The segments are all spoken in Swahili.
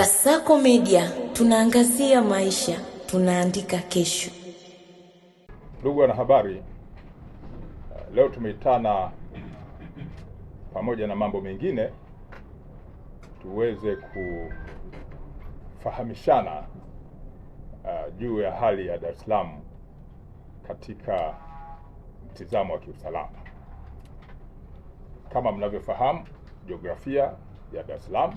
Kasako Media, tunaangazia maisha, tunaandika kesho. Ndugu wanahabari, leo tumeitana pamoja na mambo mengine tuweze kufahamishana juu ya hali ya Dar es Salaam katika mtizamo wa kiusalama. Kama mnavyofahamu, jiografia ya Dar es Salaam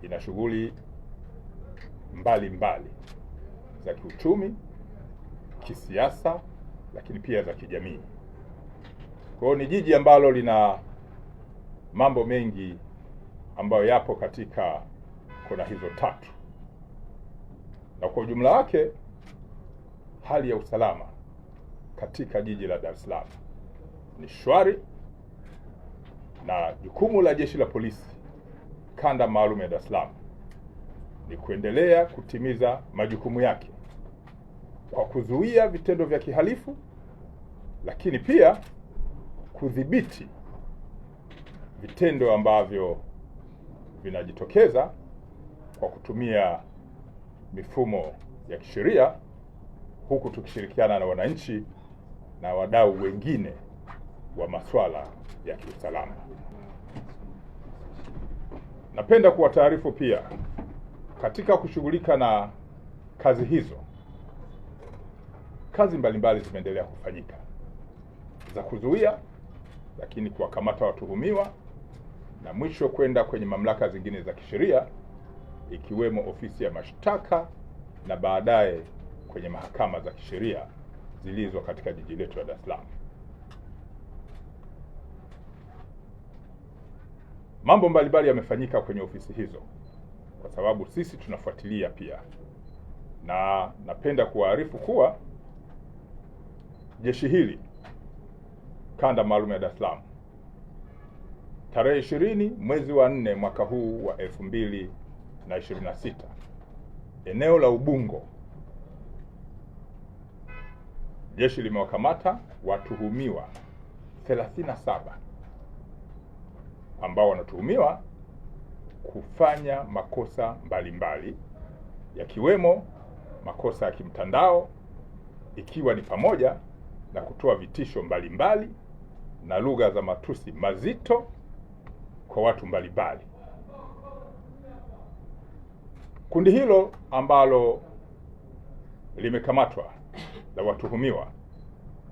ina shughuli mbalimbali za kiuchumi, kisiasa, lakini pia za kijamii. Kwa hiyo ni jiji ambalo lina mambo mengi ambayo yapo katika kona hizo tatu. Na kwa ujumla wake, hali ya usalama katika jiji la Dar es Salaam ni shwari, na jukumu la Jeshi la Polisi Kanda Maalum ya Dar es Salaam ni kuendelea kutimiza majukumu yake kwa kuzuia vitendo vya kihalifu, lakini pia kudhibiti vitendo ambavyo vinajitokeza kwa kutumia mifumo ya kisheria, huku tukishirikiana na wananchi na wadau wengine wa masuala ya kiusalama. Napenda kuwataarifu pia, katika kushughulika na kazi hizo, kazi mbalimbali zimeendelea kufanyika za kuzuia, lakini kuwakamata watuhumiwa, na mwisho kwenda kwenye mamlaka zingine za kisheria, ikiwemo ofisi ya mashtaka na baadaye kwenye mahakama za kisheria zilizo katika jiji letu la Dar es Salaam. Mambo mbalimbali yamefanyika kwenye ofisi hizo kwa sababu sisi tunafuatilia pia, na napenda kuwaarifu kuwa jeshi hili Kanda Maalum ya Dar es Salaam tarehe 20 mwezi wa 4 mwaka huu wa 2026, eneo la Ubungo, jeshi limewakamata watuhumiwa 37 ambao wanatuhumiwa kufanya makosa mbalimbali, yakiwemo makosa ya kimtandao, ikiwa ni pamoja na kutoa vitisho mbalimbali na lugha za matusi mazito kwa watu mbalimbali. Kundi hilo ambalo limekamatwa na watuhumiwa,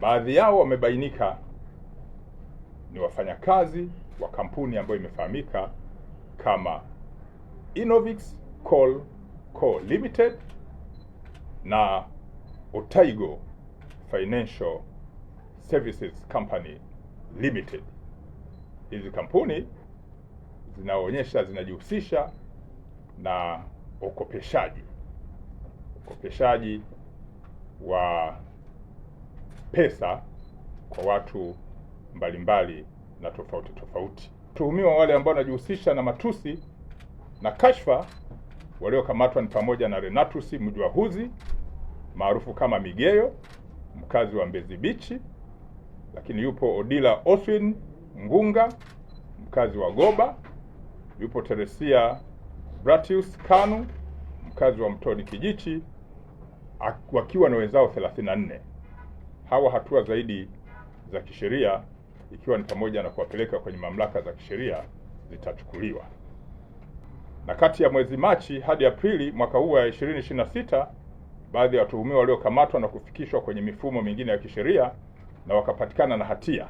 baadhi yao wamebainika ni wafanyakazi wa kampuni ambayo imefahamika kama Innovix Coal Co Limited na Otaigo Financial Services Company Limited. Hizi kampuni zinaonyesha zinajihusisha na ukopeshaji wa pesa kwa watu mbalimbali na tofauti. Tuhumiwa wale ambao wanajihusisha na matusi na kashfa waliokamatwa ni pamoja na Renatus Mjwahuzi maarufu kama Migeyo, mkazi wa Mbezi Beach, lakini yupo Odila Oswin Ngunga, mkazi wa Goba, yupo Teresia Bratius Kanu, mkazi wa Mtoni Kijichi, wakiwa na wenzao 34. Hawa hatua zaidi za kisheria, ikiwa ni pamoja na kuwapeleka kwenye mamlaka za kisheria, zitachukuliwa. Na kati ya mwezi Machi hadi Aprili mwaka huu wa 2026, baadhi ya watuhumiwa waliokamatwa na kufikishwa kwenye mifumo mingine ya kisheria na wakapatikana na hatia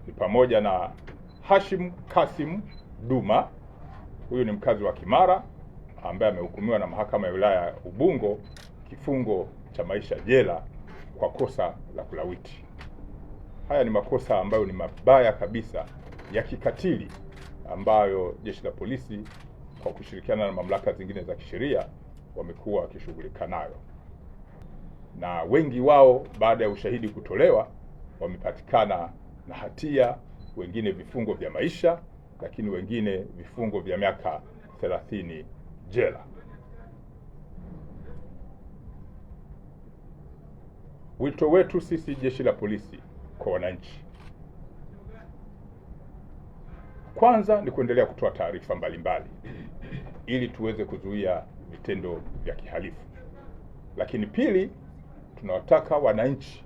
ni pamoja na Hashim Kasim Duma, huyu ni mkazi wa Kimara, ambaye amehukumiwa na mahakama ya wilaya ya Ubungo kifungo cha maisha jela kwa kosa la kulawiti. Haya ni makosa ambayo ni mabaya kabisa ya kikatili, ambayo jeshi la polisi kwa kushirikiana na mamlaka zingine za kisheria wamekuwa wakishughulika nayo, na wengi wao baada ya ushahidi kutolewa wamepatikana na hatia, wengine vifungo vya maisha, lakini wengine vifungo vya miaka 30 jela. Wito wetu sisi jeshi la polisi kwa wananchi, kwanza ni kuendelea kutoa taarifa mbalimbali ili tuweze kuzuia vitendo vya kihalifu. Lakini pili, tunawataka wananchi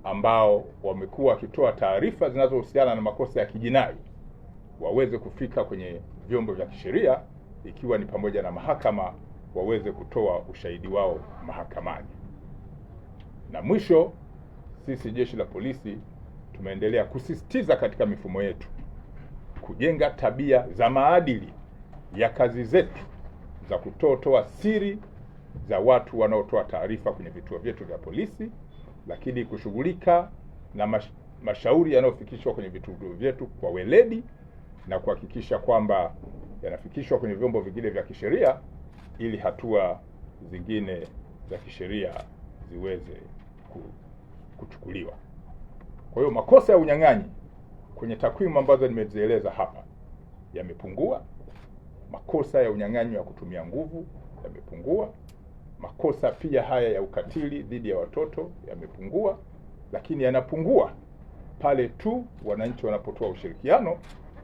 ambao wamekuwa wakitoa taarifa zinazohusiana na makosa ya kijinai waweze kufika kwenye vyombo vya kisheria, ikiwa ni pamoja na mahakama, waweze kutoa ushahidi wao mahakamani. Na mwisho, sisi jeshi la polisi tumeendelea kusisitiza katika mifumo yetu kujenga tabia za maadili ya kazi zetu za kutoa siri za watu wanaotoa taarifa kwenye vituo vyetu vya polisi, lakini kushughulika na mashauri yanayofikishwa kwenye vituo vyetu kwa weledi na kuhakikisha kwamba yanafikishwa kwenye vyombo vingine vya kisheria ili hatua zingine za kisheria ziweze kuchukuliwa. Kwa hiyo makosa ya unyang'anyi kwenye takwimu ambazo nimezieleza hapa yamepungua. Makosa ya unyang'anyi wa kutumia nguvu yamepungua. Makosa pia haya ya ukatili dhidi ya watoto yamepungua, lakini yanapungua pale tu wananchi wanapotoa ushirikiano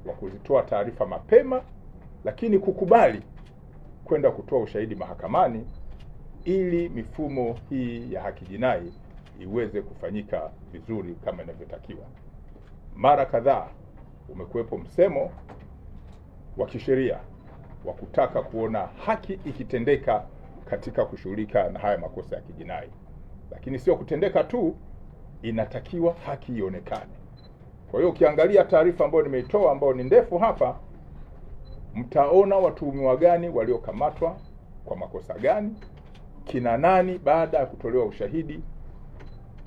wa kuzitoa taarifa mapema, lakini kukubali kwenda kutoa ushahidi mahakamani ili mifumo hii ya haki jinai iweze kufanyika vizuri kama inavyotakiwa. Mara kadhaa umekuwepo msemo wa kisheria wa kutaka kuona haki ikitendeka katika kushughulika na haya makosa ya kijinai, lakini sio kutendeka tu, inatakiwa haki ionekane. Kwa hiyo ukiangalia taarifa ambayo nimeitoa ambayo ni ndefu hapa, mtaona watuhumiwa gani waliokamatwa kwa makosa gani, kina nani baada ya kutolewa ushahidi,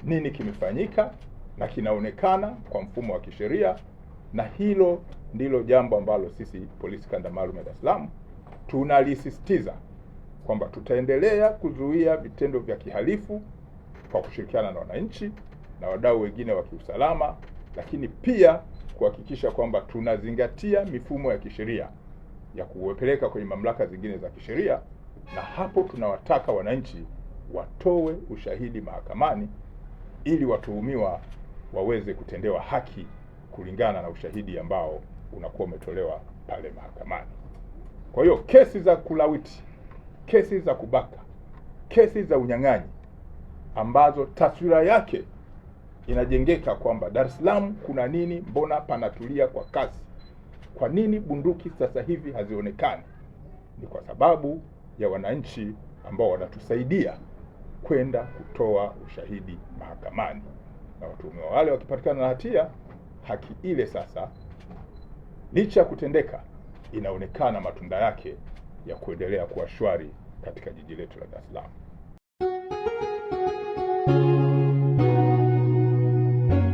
nini kimefanyika na kinaonekana kwa mfumo wa kisheria. Na hilo ndilo jambo ambalo sisi Polisi Kanda Maalum ya Dar es Salaam tunalisisitiza kwamba tutaendelea kuzuia vitendo vya kihalifu kwa kushirikiana na wananchi na wadau wengine wa kiusalama, lakini pia kuhakikisha kwamba tunazingatia mifumo ya kisheria ya kuwapeleka kwenye mamlaka zingine za kisheria, na hapo tunawataka wananchi watoe ushahidi mahakamani ili watuhumiwa waweze kutendewa haki kulingana na ushahidi ambao unakuwa umetolewa pale mahakamani. Kwa hiyo kesi za kulawiti, kesi za kubaka, kesi za unyang'anyi ambazo taswira yake inajengeka kwamba Dar es Salaam kuna nini, mbona panatulia kwa kasi, kwa nini bunduki sasa hivi hazionekani, ni kwa sababu ya wananchi ambao wanatusaidia kwenda kutoa ushahidi mahakamani, na watuhumiwa wale wakipatikana na hatia, haki ile sasa licha ya kutendeka inaonekana matunda yake ya kuendelea kuwa shwari katika jiji letu la Dar es Salaam.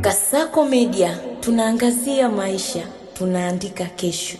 Kasako Media, tunaangazia maisha, tunaandika kesho.